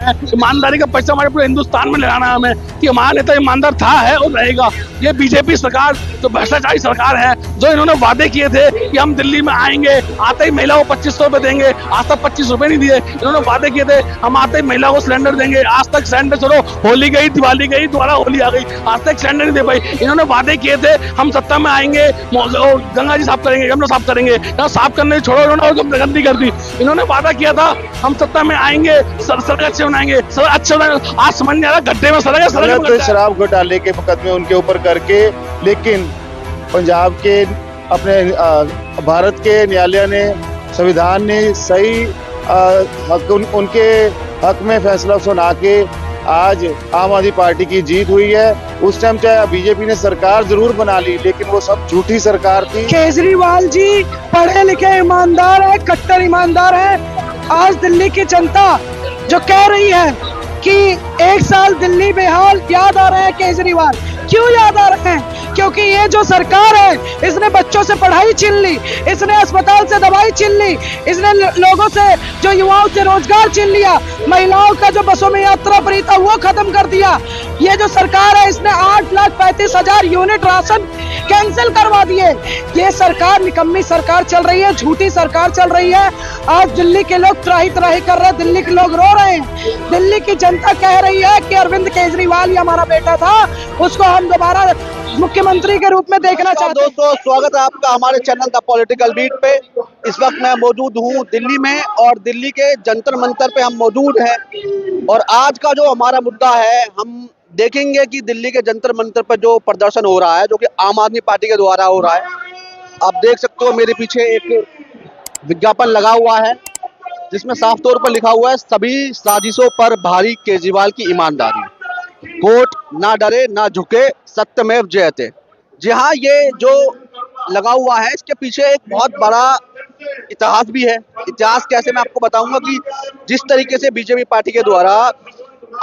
ईमानदारी का पैसा हमारे पूरे हिंदुस्तान में लगाना है हमें कि हमारा नेता ईमानदार था, है और रहेगा। ये बीजेपी सरकार जो भ्रष्टाचारी सरकार है, जो इन्होंने वादे किए थे कि हम दिल्ली में आएंगे, आते ही महिला को 2500 रुपए देंगे, आज तक 25 रुपए नहीं दिए। इन्होंने वादे किए थे हम आते ही महिला को सिलेंडर देंगे, आज तक सिलेंडर, चलो होली गई, दिवाली गई, दोबारा होली आ गई, आज तक सिलेंडर नहीं दे पाई। इन्होंने वादे किए थे हम सत्ता में आएंगे, गंगा जी साफ करेंगे, यमुना साफ करेंगे, साफ करने छोड़ो, इन्होंने गंदी कर दी। इन्होंने वादा किया था हम सत्ता में आएंगे, सड़क अच्छे बनाएंगे, सड़क अच्छे बनाएंगे, आज समझ नहीं आ रहा गड्ढे में सड़क है, सड़क में शराब घोटाले के मुकदमे उनके ऊपर करके, लेकिन पंजाब के अपने भारत के न्यायालय ने, संविधान ने सही उनके हक में फैसला सुना के आज आम आदमी पार्टी की जीत हुई है। उस टाइम चाहे बीजेपी ने सरकार जरूर बना ली, लेकिन वो सब झूठी सरकार थी। केजरीवाल जी पढ़े लिखे ईमानदार है, कट्टर ईमानदार है। आज दिल्ली की जनता जो कह रही है कि 1 साल दिल्ली बेहाल, याद आ रहे हैं केजरीवाल। क्यों याद आ रहे हैं? क्योंकि ये जो सरकार है, इसने बच्चों से पढ़ाई छीन ली, इसने अस्पताल से दवाई छीन ली, इसने लोगों से, जो युवाओं से रोजगार छीन लिया, महिलाओं का जो बसों में यात्रा फ्री था वो खत्म कर दिया। ये जो सरकार है, इसने 8,35,000 यूनिट राशन कैंसिल करवा दिए। ये सरकार निकम्मी सरकार चल रही है, झूठी सरकार चल रही है। आज दिल्ली के लोग त्राही त्राही कर रहे हैं, दिल्ली के लोग रो रहे हैं। दिल्ली की जनता कह रही है कि अरविंद केजरीवाल ही हमारा बेटा था, उसको हम दोबारा मुख्यमंत्री के रूप में देखना चाहते हैं। दोस्तों, स्वागत है आपका हमारे चैनल द पॉलिटिकल बीट पे। इस वक्त मैं मौजूद हूँ दिल्ली में और दिल्ली के जंतर मंतर पे हम मौजूद हैं। और आज का जो हमारा मुद्दा है, हम देखेंगे कि दिल्ली के जंतर मंतर पर जो प्रदर्शन हो रहा है, जो कि आम आदमी पार्टी के द्वारा हो रहा है। आप देख सकते हो मेरे पीछे एक विज्ञापन लगा हुआ है जिसमें साफ तौर पर लिखा हुआ है, सभी साजिशों पर भारी केजरीवाल की ईमानदारी, कोर्ट ना डरे ना झुके, सत्यमेव जयते। जी हाँ, ये जो लगा हुआ है इसके पीछे एक बहुत बड़ा इतिहास भी है। इतिहास कैसे, मैं आपको बताऊंगा कि जिस तरीके से बीजेपी पार्टी के द्वारा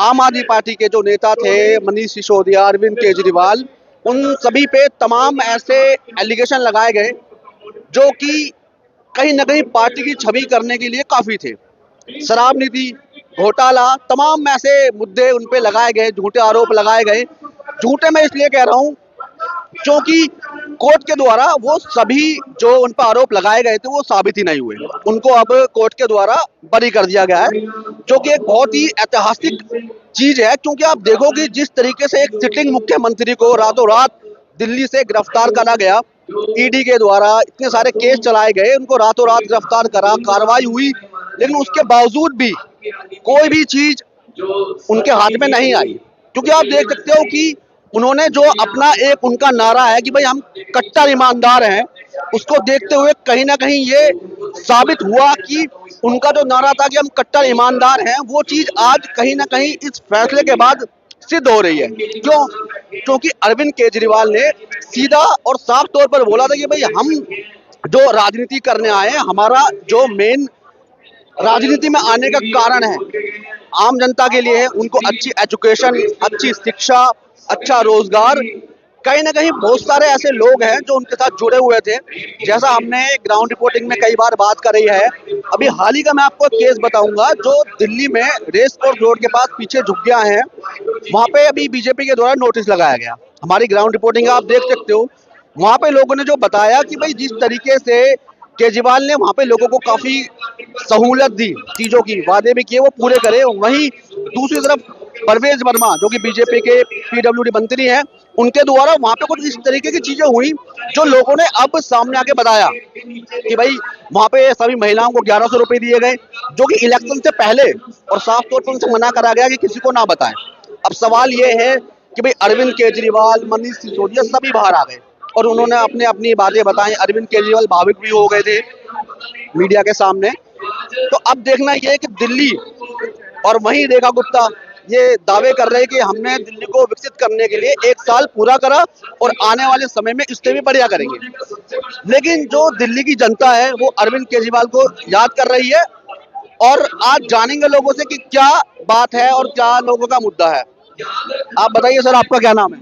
आम आदमी पार्टी के जो नेता थे, मनीष सिसोदिया, अरविंद केजरीवाल, उन सभी पे तमाम ऐसे एलिगेशन लगाए गए जो कि कहीं ना कहीं पार्टी की छवि करने के लिए काफी थे। शराब नीति, घोटाला, तमाम ऐसे मुद्दे उन पे लगाए गए, झूठे आरोप लगाए गए। झूठे मैं इसलिए कह रहा हूँ क्योंकि कोर्ट के द्वारा वो सभी जो उन पर आरोप लगाए गए थे वो साबित ही नहीं हुए। उनको अब कोर्ट के द्वारा बरी कर दिया गया है, जो कि एक बहुत ही ऐतिहासिक चीज है। क्योंकि आप देखोगे जिस तरीके से एक सिटिंग मुख्यमंत्री को रातों रात दिल्ली से गिरफ्तार करा गया, ईडी के द्वारा इतने सारे केस चलाए गए, उनको रातों रात गिरफ्तार करा, कार्रवाई हुई, लेकिन उसके बावजूद भी कोई भी चीज उनके हाथ में नहीं आई। क्योंकि आप देख सकते हो कि उन्होंने जो अपना एक उनका नारा है कि भाई हम कट्टर ईमानदार हैं, उसको देखते हुए कहीं ना कहीं ये साबित हुआ कि उनका जो नारा था कि हम कट्टर ईमानदार हैं, वो चीज आज कहीं ना कहीं इस फैसले के बाद सिद्ध हो रही है। क्यों? क्योंकि अरविंद केजरीवाल ने सीधा और साफ तौर पर बोला था कि भाई हम जो राजनीति करने आए हैं, हमारा जो मेन राजनीति में आने का कारण है आम जनता के लिए है, उनको अच्छी एजुकेशन, अच्छी शिक्षा, अच्छा रोजगार। कहीं ना कहीं बहुत सारे ऐसे लोग हैं जो उनके साथ जुड़े हुए थे, जैसा हमने ग्राउंड रिपोर्टिंग में कई बार बात करी है। अभी हाल ही का मैं आपको केस बताऊंगा, जो दिल्ली में रेस कोर्स रोड के पास पीछे झुग्गियां हैं, वहां पे अभी बीजेपी के द्वारा नोटिस लगाया गया। हमारी ग्राउंड रिपोर्टिंग आप देख सकते हो, वहां पे लोगों ने जो बताया कि भाई जिस तरीके से केजरीवाल ने वहां पे लोगों को काफी सहूलत दी, चीजों की वादे भी किए वो पूरे करे। वहीं दूसरी तरफ परवेज वर्मा जो कि बीजेपी के पीडब्ल्यूडी मंत्री हैं, उनके द्वारा वहां पे कुछ इस तरीके की चीजें हुई जो लोगों ने अब सामने आके बताया कि भाई वहां पे सभी महिलाओं को 1100 रुपए दिए गए, जो कि इलेक्शन से पहले और साफ तौर पर उनसे मना करा गया कि किसी को ना बताएं। अब सवाल ये है कि भाई अरविंद केजरीवाल, मनीष सिसोदिया सभी बाहर आ गए और उन्होंने अपने अपनी बातें बताई। अरविंद केजरीवाल भावुक भी हो गए थे मीडिया के सामने। तो अब देखना यह है कि दिल्ली और वहीं रेखा गुप्ता ये दावे कर रहे हैं कि हमने दिल्ली को विकसित करने के लिए 1 साल पूरा करा और आने वाले समय में इससे भी बढ़िया करेंगे। लेकिन जो दिल्ली की जनता है वो अरविंद केजरीवाल को याद कर रही है। और आज जानेंगे लोगों से कि क्या बात है और क्या लोगों का मुद्दा है। आप बताइए सर, आपका क्या नाम है?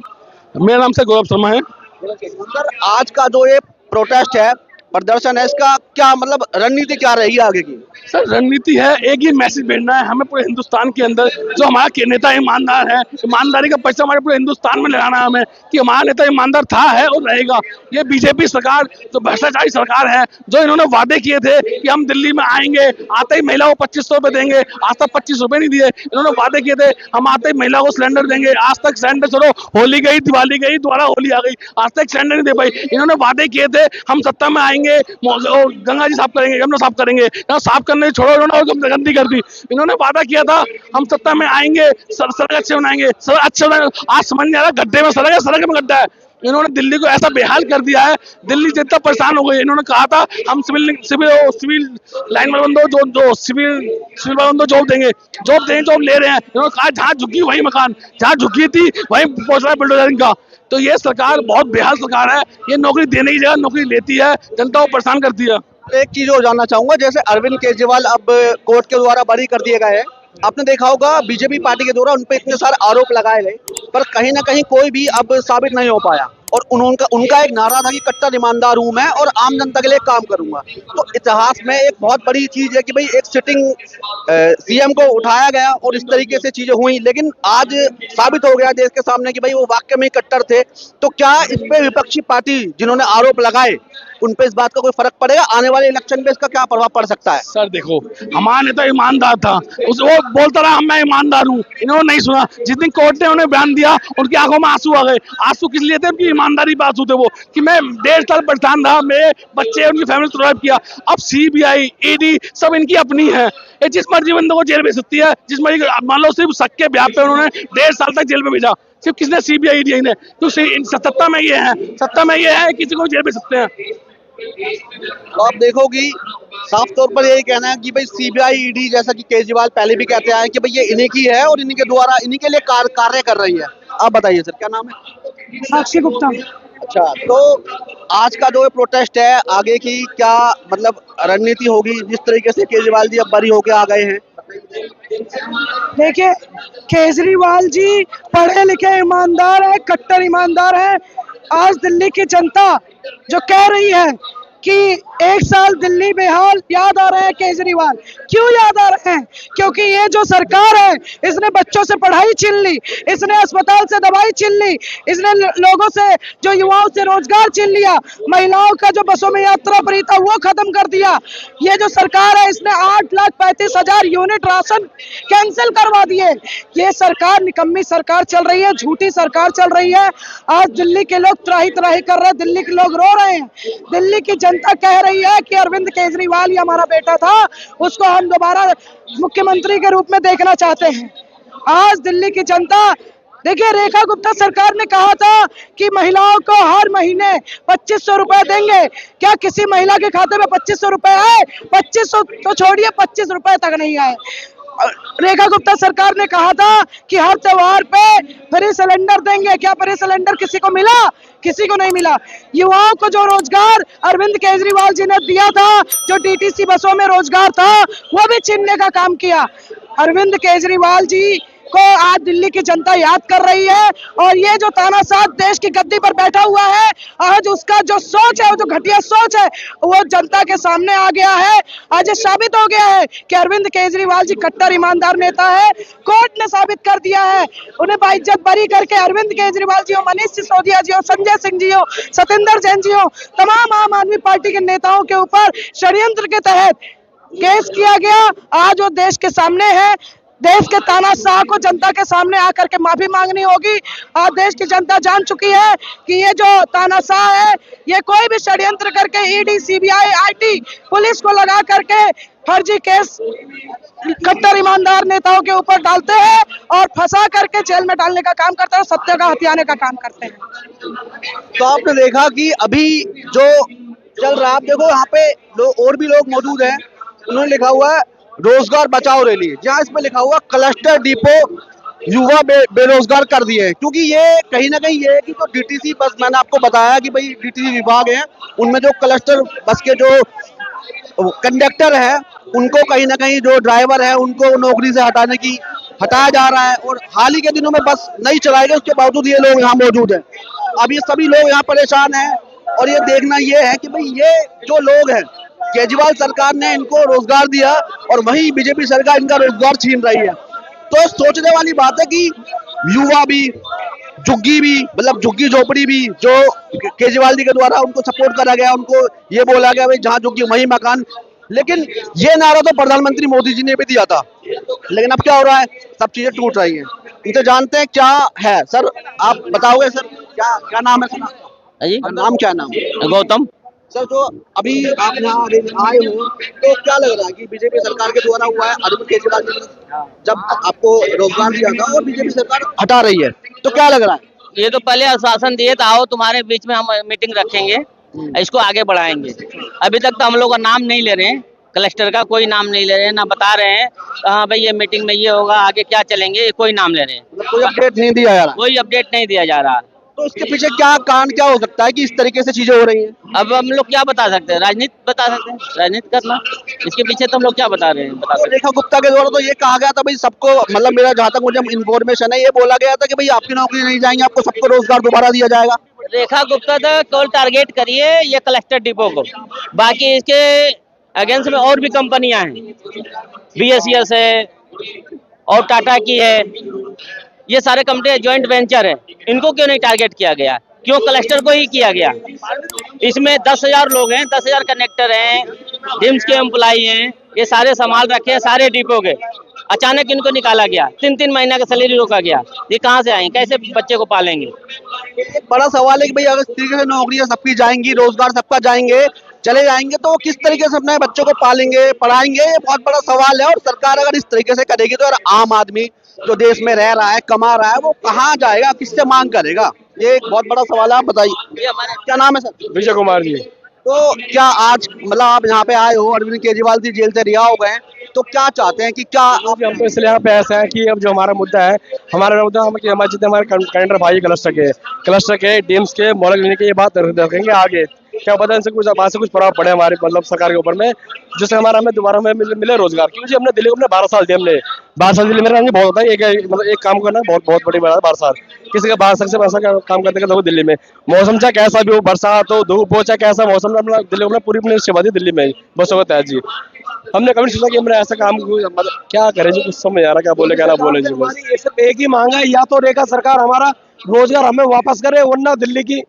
मेरा नाम से गौरव शर्मा है। सर, आज का जो ये प्रोटेस्ट है प्रदर्शन है, इसका क्या मतलब रणनीति क्या रहेगी आगे की? सर रणनीति है, एक ही मैसेज भेजना है हमें पूरे हिंदुस्तान के अंदर, जो हमारा नेता ईमानदार है, ईमानदारी का परिचय हमारे पूरे हिंदुस्तान में लगाना है हमें कि हमारा नेता ईमानदार था, है और रहेगा। ये बीजेपी सरकार जो भ्रष्टाचारी सरकार है, जो इन्होंने वादे किए थे कि हम दिल्ली में आएंगे, आते ही महिलाओं को 2500 रुपए देंगे, आज तक 25 रुपए नहीं दिए। इन्होंने वादे किए थे हम आते ही महिला को सिलेंडर देंगे, आज तक सिलेंडर, चलो होली गई, दिवाली गई, दोबारा होली आ गई, आज तक सिलेंडर नहीं दे पाई। इन्होंने वादे किए थे हम सत्ता में आएंगे, गंगा जी साफ करेंगे, यमुना साफ करेंगे, साफ करने छोड़ो, इन्होंने गंदी कर दी। इन्होंने वादा किया था हम सत्ता में आएंगे, सड़क अच्छे बनाएंगे, सड़क अच्छे बनाएंगे, आज समझ नहीं आ रहा गड्ढे में सड़क है, सड़क में गड्ढा है। इन्होंने दिल्ली को ऐसा बेहाल कर दिया है, दिल्ली जितना परेशान हो गई। इन्होंने कहा था हम सिविल लाइन में बंदो, जो सिविल बंदो जॉब देंगे, जॉब ले रहे हैं। इन्होंने कहा जहाँ झुकी वही मकान, जहाँ झुकी थी वही पहुंच रहा है बुलडोजरिंग का। तो ये सरकार बहुत बेहाल सरकार है, ये नौकरी देने की जगह नौकरी लेती है, जनता को परेशान करती है। एक चीज और जानना चाहूंगा, जैसे अरविंद केजरीवाल अब कोर्ट के द्वारा बरी कर दिए गए हैं, आपने देखा होगा बीजेपी पार्टी के द्वारा उन पे इतने सारे आरोप लगाए गए, पर कहीं ना कहीं कोई भी अब साबित नहीं हो पाया। और उनका एक नारा था कि कट्टर ईमानदार हूं मैं और आम जनता के लिए काम करूंगा। तो इतिहास में एक बहुत बड़ी चीज है कि भाई एक सिटिंग सीएम को उठाया गया और इस तरीके से चीजें हुई, लेकिन आज साबित हो गया देश के सामने कि भाई वो वाकई में कट्टर थे। तो क्या इस पे विपक्षी पार्टी जिन्होंने आरोप लगाए उन पे इस बात का कोई फर्क पड़ेगा? आने वाले इलेक्शन पे इसका क्या प्रभाव पड़ सकता है? सर देखो, हमारा नेता ईमानदार था, वो बोलता रहा मैं ईमानदार हूँ, इन्होंने नहीं सुना। जिस दिन कोर्ट ने उन्हें बयान दिया उनकी आंखों में आंसू आ गए। आंसू किस लिए थे? उनकी ईमानदारी पे आंसू थे वो, कि मैं 1.5 साल परेशान रहा, मेरे बच्चे उनकी फैमिली सर्वाइव किया। अब सीबीआई, ईडी सब इनकी अपनी है, ये जिस मर्जी बंदे को जेल भेज सकती है, जिस मर्जी, मान लो सिर्फ शक के ब्याह पे उन्होंने 1.5 साल तक जेल में भेजा, सिर्फ किसने? सीबीआई, ईडी ने। तो सत्ता में ये है, सत्ता में ये है, किसी को जेल भेज सकते हैं। तो आप देखो कि साफ तौर पर यही कहना है कि भाई सीबीआई, ईडी, जैसा कि केजरीवाल पहले भी कहते आए कि भाई ये इन्हीं की है और इन्हीं के द्वारा इन्हीं के लिए कार्य कर रही है। आप बताइए सर, क्या नाम है? साक्षी गुप्ता। अच्छा, तो आज का जो प्रोटेस्ट है, आगे की क्या मतलब रणनीति होगी, जिस तरीके से केजरीवाल जी अब बरी होके आ गए हैं? देखिए, केजरीवाल जी पढ़े लिखे ईमानदार है, कट्टर ईमानदार है। आज दिल्ली की जनता जो कह रही है कि 1 साल दिल्ली बेहाल, याद आ रहे हैं केजरीवाल। क्यों याद आ रहे हैं? क्योंकि ये जो सरकार है, इसने बच्चों से पढ़ाई छीन ली, इसने अस्पताल से दवाई छीन ली, इसने लोगों से, जो युवाओं से रोजगार छीन लिया, महिलाओं का जो बसों में यात्रा फ्री था वो खत्म कर दिया। ये जो सरकार है, इसने 8,35,000 यूनिट राशन कैंसिल करवा दिए। ये सरकार निकम्मी सरकार चल रही है, झूठी सरकार चल रही है। आज दिल्ली के लोग त्राही त्राही कर रहे हैं, दिल्ली के लोग रो रहे हैं। दिल्ली की जनता कह रही है कि अरविंद केजरीवाल, ये हमारा बेटा था, उसको हम दोबारा मुख्यमंत्री के रूप में देखना चाहते हैं। आज दिल्ली की जनता, देखिए, रेखा गुप्ता सरकार ने कहा था कि महिलाओं को हर महीने 2500 रुपए देंगे। क्या किसी महिला के खाते में 2500 रुपए आए? 2500 तो छोड़िए, 25 रुपए तक नहीं आए। रेखा गुप्ता सरकार ने कहा था कि हर त्योहार पे फ्री सिलेंडर देंगे। क्या फ्री सिलेंडर किसी को मिला? किसी को नहीं मिला। युवाओं को जो रोजगार अरविंद केजरीवाल जी ने दिया था, जो डीटीसी बसों में रोजगार था, वो भी छीनने का काम किया। अरविंद केजरीवाल जी को आज दिल्ली की जनता याद कर रही है, और ये जो तानाशाह देश की गद्दी पर बैठा हुआ है, आज उसका जो सोच है, वो जो घटिया सोच है, वो जनता के सामने आ गया है। आज ये साबित हो गया है कि अरविंद केजरीवाल जी कट्टर ईमानदार नेता है। कोर्ट ने साबित कर दिया है, उन्हें बाइज्जत बरी करके अरविंद केजरीवाल जी हो, मनीष सिसोदिया जी हो, संजय सिंह जी हो, सतेंद्र जैन जी हो, तमाम आम आदमी पार्टी के नेताओं के ऊपर षड्यंत्र के तहत केस किया गया। आज वो देश के सामने है। देश के तानाशाह को जनता के सामने आकर के माफी मांगनी होगी। आज देश की जनता जान चुकी है कि ये जो तानाशाह है, ये कोई भी षड्यंत्र करके ईडी, सीबीआई, आईटी, पुलिस को लगा करके फर्जी केस कट्टर ईमानदार नेताओं के ऊपर डालते हैं और फंसा करके जेल में डालने का काम करते हैं, सत्य का हथियाने का काम करते हैं। तो आपने देखा कि अभी जो चल रहा है, आप देखो यहाँ पे और भी लोग मौजूद हैं, उन्होंने लिखा हुआ है रोजगार बचाओ रैली, जहाँ इसमें लिखा हुआ क्लस्टर डिपो युवा बेरोजगार कर दिए हैं। क्योंकि ये कहीं ना कहीं ये है कि जो डीटीसी बस, मैंने आपको बताया कि भाई डीटीसी विभाग है, उनमें जो क्लस्टर बस के जो कंडक्टर है, उनको कहीं ना कहीं जो ड्राइवर है उनको नौकरी से हटाया जा रहा है। और हाल ही के दिनों में बस नहीं चलाई गई, उसके बावजूद ये लोग यहाँ मौजूद हैं। अब ये सभी लोग यहाँ परेशान हैं और ये देखना ये है कि भाई ये जो लोग हैं, केजरीवाल सरकार ने इनको रोजगार दिया और वहीं बीजेपी सरकार इनका रोजगार छीन रही है। तो सोचने वाली बात है कि युवा भी, झुग्गी भी, मतलब झुग्गी झोपड़ी भी, जो केजरीवाल जी के द्वारा उनको सपोर्ट करा गया, उनको ये बोला गया भाई जहां झुग्गी वहीं मकान। लेकिन ये नारा तो प्रधानमंत्री मोदी जी ने भी दिया था, लेकिन अब क्या हो रहा है, सब चीजें टूट रही हैं। इनसे जानते हैं क्या है। सर आप बताओगे सर, क्या क्या नाम है सर आपका? जी नाम क्या नाम है? गौतम। सर जो अभी आप यहाँ आए हो तो क्या लग रहा है कि बीजेपी सरकार के द्वारा हुआ है, अरविंद केजरीवाल जी ने जब आपको रोजगार दिया था और बीजेपी सरकार हटा रही है, तो क्या लग रहा है? ये तो पहले आश्वासन दिए था, आओ तुम्हारे बीच में हम मीटिंग रखेंगे, इसको आगे बढ़ाएंगे। अभी तक तो हम लोग का नाम नहीं ले रहे हैं, क्लस्टर का कोई नाम नहीं ले रहे हैं, ना बता रहे हैं हाँ भाई ये मीटिंग में ये होगा, आगे क्या चलेंगे, ये कोई नाम ले रहे हैं। मतलब कोई अपडेट नहीं दिया जा रहा, कोई अपडेट नहीं दिया जा रहा। तो इसके पीछे क्या कारण क्या हो सकता है कि इस तरीके से चीजें हो रही हैं? अब हम लोग क्या बता सकते हैं, राजनीति बता सकते हैं, राजनीति करना, इसके पीछे तो हम लोग क्या बता रहे हैं, बता सकते हैं। रेखा गुप्ता के द्वारा तो ये कहा गया था भाई सबको, मतलब मेरा जहाँ तक मुझे इन्फॉर्मेशन है, ये बोला गया था कि भाई आपकी नौकरी नहीं जाएंगे, आपको सबको रोजगार दोबारा दिया जाएगा। रेखा गुप्ता तो केवल टारगेट करिए ये क्लस्टर डिपो को, बाकी इसके अगेंस्ट में और भी कंपनियां हैं, BSES है और टाटा की है, ये सारे कंपनी जॉइंट वेंचर है, इनको क्यों नहीं टारगेट किया गया, क्यों क्लस्टर को ही किया गया? इसमें 10,000 लोग हैं, 10,000 कनेक्टर हैं, डिम्स के एम्प्लॉई हैं, ये सारे संभाल रखे हैं सारे डिपो के। अचानक इनको निकाला गया, 3-3 महीना का सैलरी रोका गया, ये कहाँ से आएंगे, कैसे बच्चे को पालेंगे? एक बड़ा सवाल है कि भाई अगर इस तरीके से नौकरियां सबकी जाएंगी, रोजगार सबका जाएंगे, चले जाएंगे, तो किस तरीके से अपने बच्चों को पालेंगे, पढ़ाएंगे, ये बहुत बड़ा सवाल है। और सरकार अगर इस तरीके से करेगी तो यार आम आदमी जो देश में रह रहा है, कमा रहा है, वो कहाँ जाएगा, किससे मांग करेगा? ये एक बहुत बड़ा सवाल है। आप बताइए, क्या नाम है सर? विजय कुमार जी। तो क्या आज मतलब आप यहाँ पे आए हो, अरविंद केजरीवाल जी जेल से रिहा हो गए हैं, तो क्या चाहते हैं कि क्या हम तो इसलिए यहाँ पे ऐसा है कि अब जो हमारा मुद्दा है, हमारा मुद्दा कि हमारे जितने हमारे कैंडर भाई क्लस्टर के डीम्स के मॉडल लेने की ये बात रखेंगे आगे। क्या पता इनसे कुछ बात से कुछ प्रभाव पड़े हमारे मतलब सरकार के ऊपर में, जिससे हमें दोबारा में मिले रोजगार। क्योंकि हमने दिल्ली को 12 साल दिए, हमने 12 साल दिल्ली में रहना बहुत होता है, मतलब एक काम करना बहुत बड़ी बात है। 12 साल किसी का 12 साल से ऐसा काम करते लोग दिल्ली में, मौसम चाहे कैसा भी हो, बरसात हो, धूप हो, चाहे कैसा मौसम, दिल्ली को पूरी अपनी सेवा दी दिल्ली में ही बसों को तय जी। हमने कभी सोचा कि हमने ऐसा काम मतलब क्या करें जी, कुछ समझ आ रहा क्या बोले क्या ना बोले जी। बस ये सिर्फ एक ही मांग है, या तो रेखा सरकार हमारा रोजगार हमें वापस करे, वरना दिल्ली की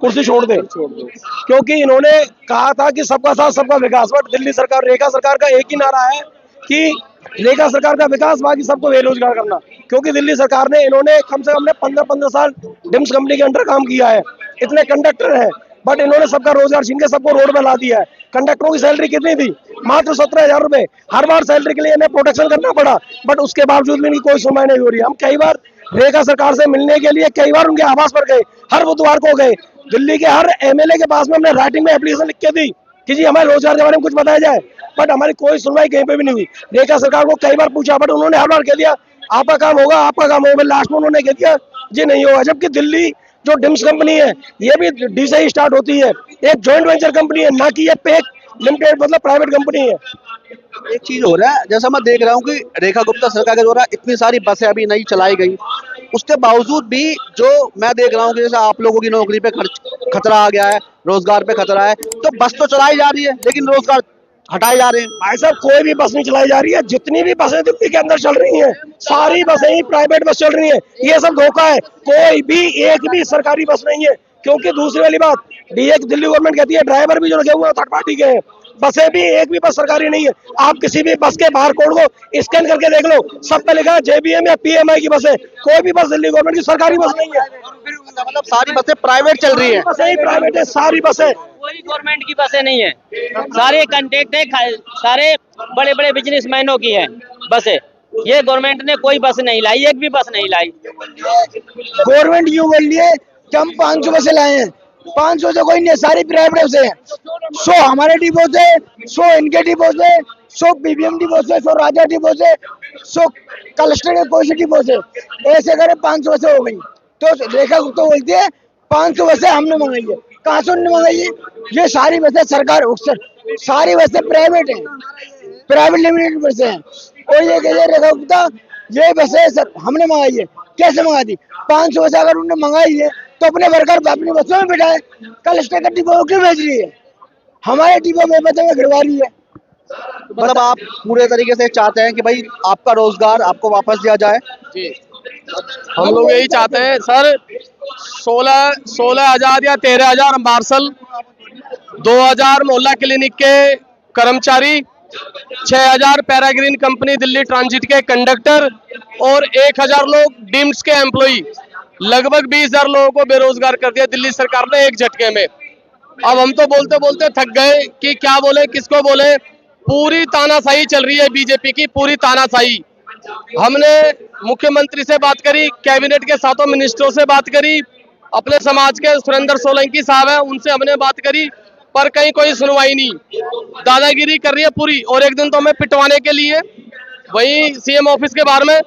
कुर्सी छोड़ दे। क्योंकि इन्होंने कहा था कि सबका साथ सबका विकास, बट दिल्ली सरकार, रेखा सरकार का एक ही नारा है कि रेखा सरकार का विकास, बाकी सबको बेरोजगार करना। क्योंकि दिल्ली सरकार ने, इन्होंने कम से कम 15 साल डिम्स कंपनी के अंडर काम किया है, इतने कंडक्टर हैं, बट इन्होंने सबका रोजगार छीन के सबको रोड पे ला दिया है। कंडक्टरों की सैलरी कितनी थी? मात्र 17,000 रुपए। हर बार सैलरी के लिए इन्हें प्रोटेक्शन करना पड़ा, बट उसके बावजूद भी इनकी कोई सुनवाई नहीं हो रही। हम कई बार रेखा सरकार से मिलने के लिए कई बार उनके आवास पर गए, हर बुधवार को गए, दिल्ली के हर MLA के पास में हमने राइटिंग में एप्लीकेशन लिख के दी कि जी हमारे रोजगार के बारे में कुछ बताया जाए, बट हमारी कोई सुनवाई कहीं पे भी नहीं हुई। रेखा सरकार को कई बार पूछा, बट उन्होंने हर बार कह दिया आपका काम होगा, आपका काम होगा। लास्ट में उन्होंने कह दिया जी नहीं होगा। जबकि दिल्ली जो डिम्स कंपनी है, ये भी डी से ही स्टार्ट होती है, एक जॉइंट वेंचर कंपनी है, ना कि ये पेक लिमिटेड मतलब प्राइवेट कंपनी है। एक चीज हो रहा है, जैसा मैं देख रहा हूँ कि रेखा गुप्ता सरकार के द्वारा इतनी सारी बसें अभी नहीं चलाई गई, उसके बावजूद भी जो मैं देख रहा हूँ कि जैसे आप लोगों की नौकरी पे खतरा आ गया है, रोजगार पे खतरा है, तो बस तो चलाई जा रही है लेकिन रोजगार हटाए जा रहे हैं। भाई साहब कोई भी बस नहीं चलाई जा रही है, जितनी भी बसें दिल्ली के अंदर चल रही हैं, सारी बसें ही प्राइवेट बस चल रही हैं। ये सब धोखा है, कोई भी एक भी सरकारी बस नहीं है। क्योंकि दूसरी वाली बात, दिल्ली गवर्नमेंट कहती है ड्राइवर भी जो लगे हुए हैं थर्ड पार्टी के हैं, बसें भी एक भी बस सरकारी नहीं है। आप किसी भी बस के बाहर कोड को स्कैन करके देख लो, सब पे लिखा है JBM या PMI की बस है, कोई भी बस दिल्ली गवर्नमेंट की सरकारी बस नहीं है। मतलब सारी बसें प्राइवेट चल रही है, बसें ही प्राइवेट है, सारी बसें। कोई गवर्नमेंट की बसें नहीं है, सारे कॉन्ट्रैक्ट है, सारे बड़े बड़े बिजनेसमैनों की है बसें। ये गवर्नमेंट ने कोई बस नहीं लाई, एक भी बस नहीं लाई। गवर्नमेंट यूं बोल रही है कि हम 500 बसें लाए हैं, 500 से कोई नहीं, सारी प्राइवेट बसें हैं। 100 हमारे डिपो से, 100 इनके डिपो से, 100 BBM डिपो से, 100 राजा डिपो से, 100 क्लस्टर के कोई से डिपो से, ऐसे करे 500 बसें हो गई। तो रेखा गुप्ता बोलती है 500 बसें हमने मंगाई है, कहाँ से उन्होंने मंगाई है? ये सारी बसें सरकार, सारी बसें प्राइवेट है, प्राइवेट लिमिटेड बसें हैं। और ये कहते रेखा गुप्ता ये बसें हमने मंगाई है, कैसे मंगा दी? 500 बसें अगर उन्होंने मंगाई है तो अपने वर्कर अपनी बसों में बिठाए, कलेक्टर का डिपो क्यों भेज रही है? हमारे डिपो में बच्चे में गिरवा रही है। मतलब आप पूरे तरीके से चाहते हैं कि भाई आपका रोजगार आपको वापस दिया जाए। हम लोग यही चाहते हैं सर। 16,000 या 13,000 मार्शल, 2,000 मोहल्ला क्लिनिक के कर्मचारी, 6,000 पैराग्रीन कंपनी दिल्ली ट्रांजिट के कंडक्टर और 1,000 लोग डिम्स के एम्प्लॉई, लगभग 20,000 लोगों को बेरोजगार कर दिया दिल्ली सरकार ने एक झटके में। अब हम तो बोलते बोलते थक गए कि क्या बोले, किसको बोले। पूरी तानाशाही चल रही है बीजेपी की, पूरी तानाशाही। हमने मुख्यमंत्री से बात करी, कैबिनेट के सातों मिनिस्टरों से बात करी, अपने समाज के सुरेंद्र सोलंकी साहब हैं उनसे हमने बात करी, पर कहीं कोई सुनवाई नहीं। दादागिरी कर रही है पूरी। और एक दिन तो हमें पिटवाने के लिए वही सीएम ऑफिस के बाहर में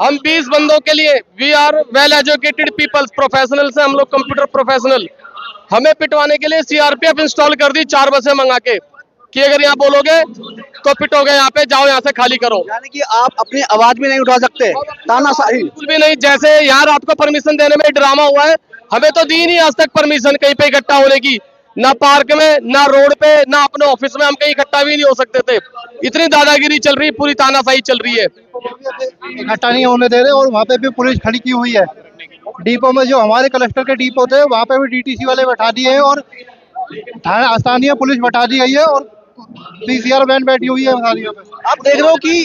हम 20 बंदों के लिए, we are well educated peoples, professional से हम लोग कंप्यूटर प्रोफेशनल, हमें पिटवाने के लिए सीआरपीएफ इंस्टॉल कर दी 4 बसें मंगा के कि अगर यहाँ बोलोगे तो पिटोगे, यहाँ पे जाओ, यहाँ से खाली करो। यानी कि आप अपनी आवाज भी नहीं उठा सकते, तानाशाही। बिल्कुल भी नहीं। जैसे यहाँ रात को परमिशन देने में ड्रामा हुआ है, हमें तो दी नहीं आज तक परमिशन कहीं पे इकट्ठा होने की, ना पार्क में, ना रोड पे, ना अपने ऑफिस में हम कहीं इकट्ठा भी नहीं हो सकते थे। इतनी दादागिरी चल रही है, पूरी तानाशाही चल रही है। इकट्ठा नहीं होने दे रहे और वहाँ पे भी पुलिस खड़ी की हुई है। डिपो में जो हमारे कलेक्टर के डिपो थे वहाँ पे भी डीटीसी वाले बैठा दिए हैं और स्थानीय पुलिस बैठा दी गई है और पीसीआर वैन बैठी हुई है सारियों पे। आप देख रहे हो कि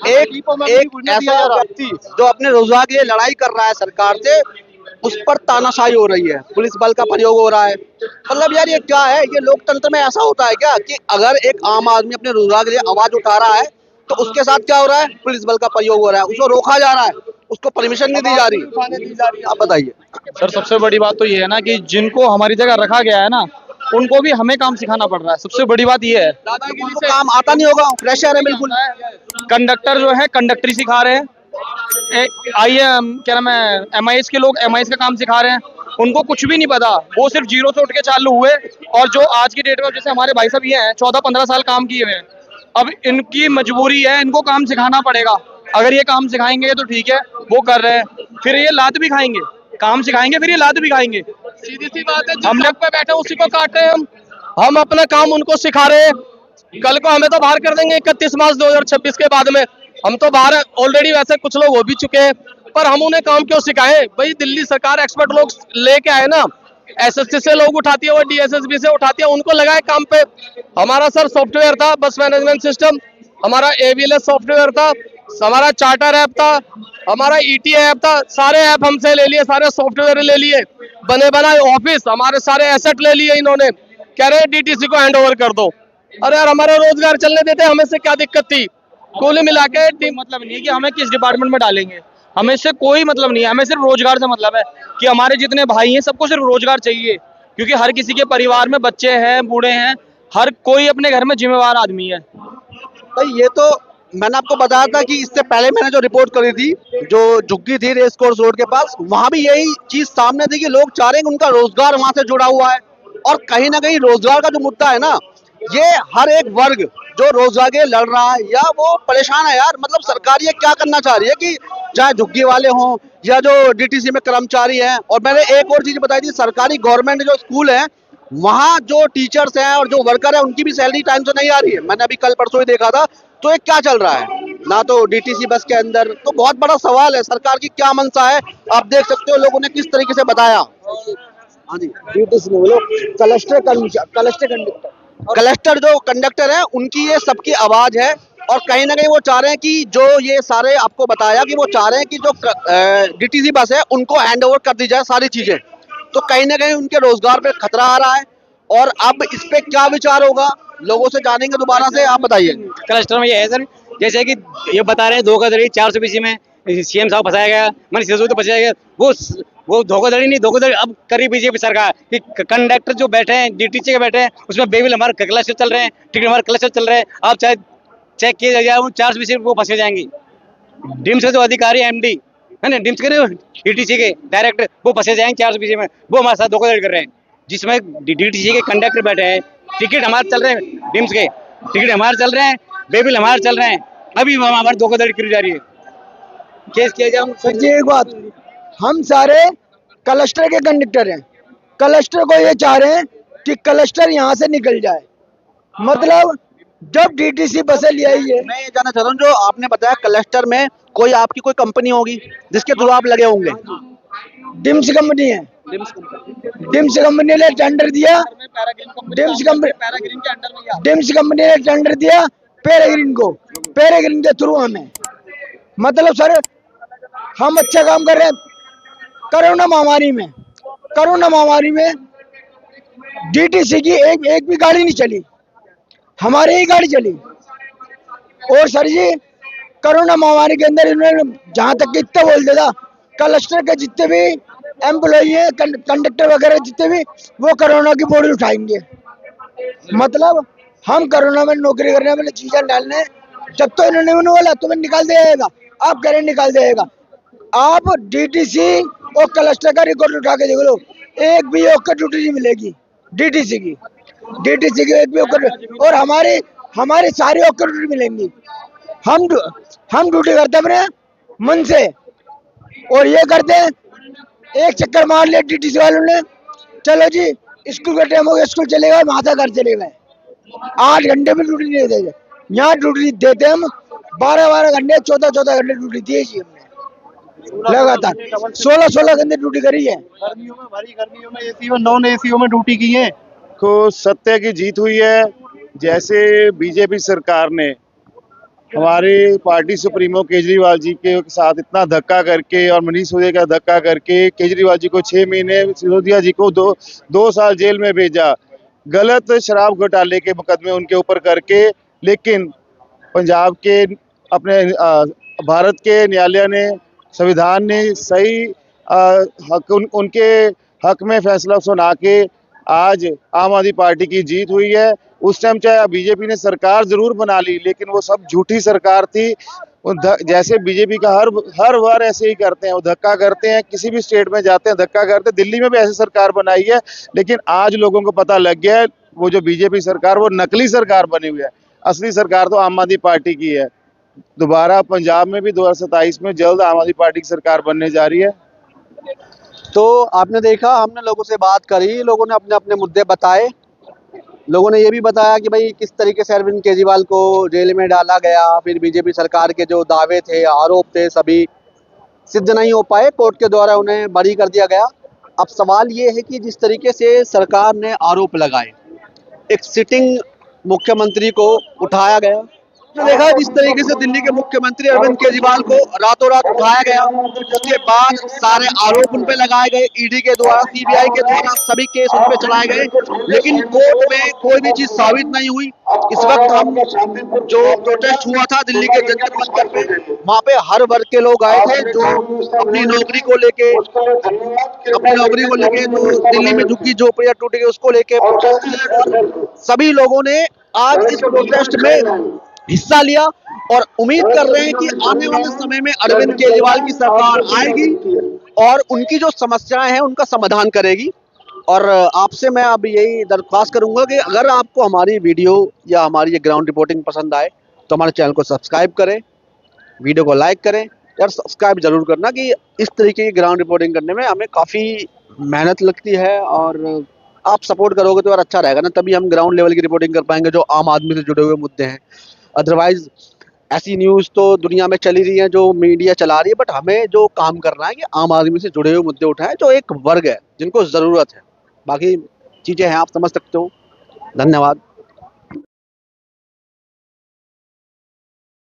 एक ऐसा व्यक्ति जो अपने रोजगार के लिए लड़ाई कर रहा है सरकार से, उस पर तानाशाही हो रही है, पुलिस बल का प्रयोग हो रहा है। मतलब यार ये क्या है? ये लोकतंत्र में ऐसा होता है क्या कि अगर एक आम आदमी अपने रोजगार के लिए आवाज उठा रहा है तो उसके साथ क्या हो रहा है? पुलिस बल का प्रयोग हो रहा है, उसको रोका जा रहा है, उसको परमिशन नहीं दी जा रही। आप बताइए सर। सबसे बड़ी बात तो ये है ना कि जिनको हमारी जगह रखा गया है ना, उनको भी हमें काम सिखाना पड़ रहा है। सबसे बड़ी बात ये है, उनको काम आता नहीं होगा, फ्रेशर है बिल्कुल। कंडक्टर जो है कंडक्टरी सिखा रहे हैं, क्या नाम है, एमआईएस के लोग एमआईएस का काम सिखा रहे हैं, उनको कुछ भी नहीं पता। वो सिर्फ जीरो से उठ के चालू हुए और जो आज की डेट में जैसे हमारे भाई साहब ये हैं 14-15 साल काम किए हुए हैं, अब इनकी मजबूरी है, इनको काम सिखाना पड़ेगा। अगर ये काम सिखाएंगे तो ठीक है, वो कर रहे हैं, फिर ये लात भी खाएंगे। काम सिखाएंगे फिर ये लात भी खाएंगे। सीधी सी बात है, हम लोग पे बैठे उसी को काट रहे हैं। हम अपना काम उनको सिखा रहे हैं, कल को हमें तो बाहर कर देंगे 31 मार्च 2026 के बाद में। हम तो बाहर ऑलरेडी वैसे कुछ लोग हो भी चुके हैं, पर हम उन्हें काम क्यों सिखाएं? भाई दिल्ली सरकार एक्सपर्ट लोग लेके आए ना, एसएससी से लोग उठाती है, वो डीएसएसबी से उठाती है, उनको लगाए काम पे। हमारा सर सॉफ्टवेयर था, बस मैनेजमेंट सिस्टम, हमारा एवीएलएस सॉफ्टवेयर था, हमारा चार्टर ऐप था, हमारा ईटीए ऐप था, सारे ऐप हमसे ले लिए, सारे सॉफ्टवेयर ले लिए, बने बनाए ऑफिस, हमारे सारे एसेट ले लिए इन्होंने। कह रहे डीटीसी को हैंड ओवर कर दो। अरे यार हमारे रोजगार चलने देते, हमें से क्या दिक्कत थी? कुल मिला के मतलब नहीं है कि हमें किस डिपार्टमेंट में डालेंगे, हमें इससे कोई मतलब नहीं है। हमें सिर्फ रोजगार से मतलब है कि हमारे जितने भाई हैं सबको सिर्फ रोजगार चाहिए, क्योंकि हर किसी के परिवार में बच्चे हैं, बूढ़े हैं, हर कोई अपने घर में जिम्मेवार आदमी है। भाई ये तो मैंने आपको बताया था कि इससे पहले मैंने जो रिपोर्ट करी थी, जो झुग्गी थी रेस कोर्स रोड के पास, वहां भी यही चीज सामने थी कि लोग चाह रहे हैं कि उनका रोजगार वहां से जुड़ा हुआ है। और कहीं ना कहीं रोजगार का जो मुद्दा है ना, ये हर एक वर्ग जो रोजगार के लिए लड़ रहा है या वो परेशान है यार। मतलब सरकार ये क्या करना चाह रही है कि चाहे झुग्गी वाले हों या जो डीटीसी में कर्मचारी हैं। और मैंने एक और चीज बताई थी, सरकारी गवर्नमेंट जो स्कूल है वहाँ जो टीचर्स हैं और जो वर्कर है उनकी भी सैलरी टाइम से नहीं आ रही है। मैंने अभी कल परसों ही देखा था। तो ये क्या चल रहा है ना, तो डीटीसी बस के अंदर। तो बहुत बड़ा सवाल है, सरकार की क्या मंशा है। आप देख सकते हो लोगों ने किस तरीके से बताया। हाँ जी, डीटीसी में बोलो, कलेक्टर जो कंडक्टर है उनकी ये सबकी आवाज है। और कहीं ना कहीं वो चाह रहे हैं कि जो ये सारे आपको बताया कि वो चाह रहे हैं कि जो डीटीसी बस है उनको हैंड ओवर कर दी जाए सारी चीजें। तो कहीं ना कहीं उनके रोजगार पे खतरा आ रहा है। और अब इस पे क्या विचार होगा, लोगों से जानेंगे दोबारा से। आप बताइए। क्लस्टर में ये है सर, जैसे कि ये बता रहे हैं धोखाधड़ी 420 में सीएम साहब फंसाया गया, मनीष सिसोदिया तो फंसाया गया। वो धोखाधड़ी नहीं, धोखाधड़ी अब करी बीजेपी सरकार कि कंडक्टर जो बैठे हैं, डीटीसी के बैठे हैं, उसमें बेबिल हमारे क्लस्टर चल रहे हैं, टिकट हमारे क्लस्टर चल रहे हैं। आप चाहे चेक किए जाए 420 वो फंसे जाएंगे। डिम्स के जो अधिकारी एमडी है ना, डिम्स के डीटीसी के डायरेक्टर वो फंसे जाएंगे 420 में। वो हमारे साथ धोखाधड़ी कर रहे हैं, जिसमें डीटीसी के कंडक्टर बैठे हैं, टिकट हमारे चल रहे हैं, डिम्स के टिकट हमारे चल रहे हैं, बेबिल हमारे चल रहे हैं। अभी हमारी धोखाधड़ी करी जा रही है। केस किया जाए सर जी एक बात, हम सारे क्लस्टर के कंडक्टर हैं, क्लस्टर को ये चाह रहे हैं कि क्लस्टर यहाँ से निकल जाए। मतलब जब डीटीसी बसें ले आई है, मैं ये जानना चाह रहा हूँ, जो आपने बताया क्लस्टर में कोई आपकी कोई कंपनी होगी जिसके थ्रू आप लगे होंगे? डिम्स कंपनी है, डिम्स कंपनी ने टेंडर दिया, डिम्स कंपनी ने टेंडर दिया पेरेग्रीन को, पेरेग्रीन के थ्रू हमें। मतलब सर हम अच्छा काम कर रहे हैं। कोरोना महामारी में डीटीसी की एक भी गाड़ी नहीं चली, हमारी ही गाड़ी चली। और सर जी कोरोना महामारी के अंदर इन्होंने जहां तक कि इतना बोल दिया था, क्लस्टर के जितने भी एम्प्लॉई है, कंडक्टर वगैरह जितने भी, वो कोरोना की बोरी उठाएंगे। मतलब हम कोरोना में नौकरी करने वाले चीजें डालने, जब तो इन्होंने बोला तुम्हें निकाल दिया जाएगा, आप कह रहे निकाल दिया जाएगा। आप डीटीसी और क्लस्टर का रिकॉर्ड उठा के देख लो, एक भी ओकर ड्यूटी नहीं मिलेगी डीटीसी की एक भी ओकर, और हमारी सारी ओकर ड्यूटी मिलेंगी। हम ड्यूटी करते अपने मन से, और ये करते हैं एक चक्कर मार लिया डीटीसी वालों ने, चलो जी स्कूल का टाइम हो गया, स्कूल चलेगा, वहां से घर चले गए। 8 घंटे में ड्यूटी नहीं देते, यहाँ ड्यूटी देते हम 12 घंटे, 14 घंटे ड्यूटी दी जी हमने लगातार। 16 घंटे ड्यूटी करी है। गर्मियों में, भारी गर्मियों में एसी में, नॉन एसीओ में ड्यूटी की है। को सत्य की जीत हुई है। जैसे बीजेपी सरकार ने हमारे पार्टी सुप्रीमो केजरीवाल जी के साथ इतना धक्का करके और मनीष सिसोदिया का धक्का करके केजरीवाल जी को 6 महीने, सिसोदिया जी को 2 साल जेल में भेजा, गलत शराब घोटाले के मुकदमे उनके ऊपर करके। लेकिन पंजाब के अपने भारत के न्यायालय ने, संविधान ने सही उनके हक में फैसला सुना के आज आम आदमी पार्टी की जीत हुई है। उस टाइम चाहे बीजेपी ने सरकार जरूर बना ली, लेकिन वो सब झूठी सरकार थी। जैसे बीजेपी का हर बार ऐसे ही करते हैं, वो धक्का करते हैं, किसी भी स्टेट में जाते हैं धक्का करते हैं। दिल्ली में भी ऐसी सरकार बनाई है, लेकिन आज लोगों को पता लग गया है वो जो बीजेपी सरकार वो नकली सरकार बनी हुई है। असली सरकार तो आम आदमी पार्टी की है। दोबारा पंजाब में भी 2027 में जल्द आम आदमी पार्टी की सरकार बनने जा रही है। तो आपने देखा, हमने लोगों से बात करी, लोगों ने अपने अपने मुद्दे बताए। लोगों ने ये भी बताया कि भाई किस तरीके से अरविंद केजरीवाल को जेल में डाला गया, फिर बीजेपी सरकार के जो दावे थे, आरोप थे, सभी सिद्ध नहीं हो पाए, कोर्ट के द्वारा उन्हें बरी कर दिया गया। अब सवाल ये है कि जिस तरीके से सरकार ने आरोप लगाए, एक सिटिंग मुख्यमंत्री को उठाया गया, तो देखा जिस तरीके से दिल्ली के मुख्यमंत्री अरविंद केजरीवाल को रातों रात उठाया गया, उसके बाद सारे आरोप उन पे लगाए गए, ईडी के द्वारा, सीबीआई के द्वारा सभी केस उन पे चलाए गए, लेकिन कोर्ट में कोई भी चीज साबित नहीं हुई। इस वक्त हम जो प्रोटेस्ट हुआ था दिल्ली के जंतर मंतर पे, वहाँ पे हर वर्ग के लोग आए थे जो अपनी नौकरी को लेके जो दिल्ली में झुग्गी झोपड़ियां टूट गई उसको लेके सभी लोगों ने आज इस प्रोटेस्ट में हिस्सा लिया, और उम्मीद कर रहे हैं कि आने वाले समय में अरविंद केजरीवाल की सरकार आएगी और उनकी जो समस्याएं हैं उनका समाधान करेगी। और आपसे मैं अब यही दरख्वास्त करूंगा कि अगर आपको हमारी वीडियो या हमारी ये ग्राउंड रिपोर्टिंग पसंद आए तो हमारे चैनल को सब्सक्राइब करें, वीडियो को लाइक करें, यार सब्सक्राइब जरूर करना। कि इस तरीके की ग्राउंड रिपोर्टिंग करने में हमें काफ़ी मेहनत लगती है, और आप सपोर्ट करोगे तो यार अच्छा रहेगा ना, तभी हम ग्राउंड लेवल की रिपोर्टिंग कर पाएंगे जो आम आदमी से जुड़े हुए मुद्दे हैं। अदरवाइज ऐसी न्यूज़ तो दुनिया में चली रही है जो मीडिया चला रही है, बट हमें जो काम करना है कि आम आदमी से जुड़े हुए मुद्दे उठाएं, जो एक वर्ग है जिनको ज़रूरत है। बाकी चीज़ें हैं, आप समझ सकते हो। धन्यवाद।